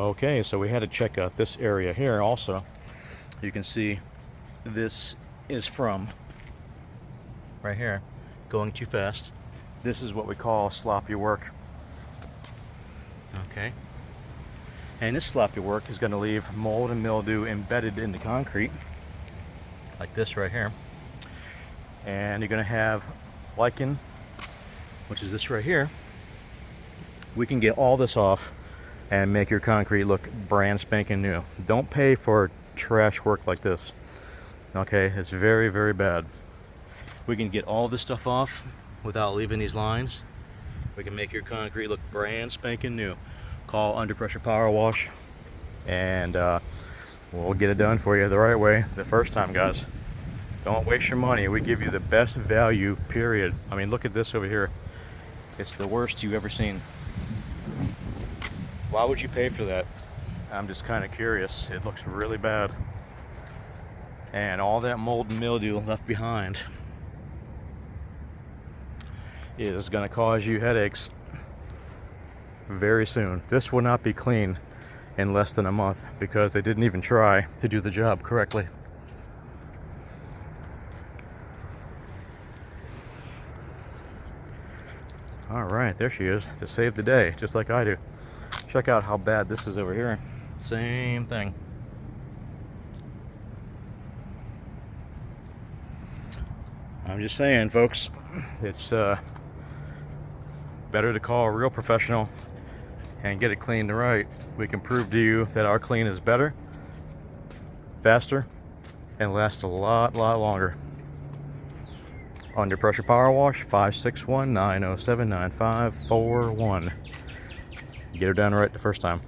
Okay, so we had to check out this area here also. You can see this is from right here, going too fast. This is what we call sloppy work. Okay. And this sloppy work is going to leave mold and mildew embedded in the concrete, like this right here. And you're going to have lichen, which is this right here. We can get all this off and make your concrete look brand spanking new. Don't pay for trash work like this. Okay, it's very, very bad. We can get all this stuff off without leaving these lines. We can make your concrete look brand spanking new. Call Under Pressure Power Wash, and we'll get it done for you the right way the first time, guys. Don't waste your money. We give you the best value, period. I mean, look at this over here. It's the worst you've ever seen. Why would you pay for that? I'm just kind of curious. It looks really bad. And all that mold and mildew left behind is going to cause you headaches very soon. This will not be clean in less than a month because they didn't even try to do the job correctly. All right, there she is to save the day, just like I do. Check out how bad this is over here. Same thing. I'm just saying, folks, it's better to call a real professional and get it cleaned right. We can prove to you that our clean is better, faster, and lasts a lot longer. Under Pressure Power Wash, 561-907-9541. Get her done right the first time.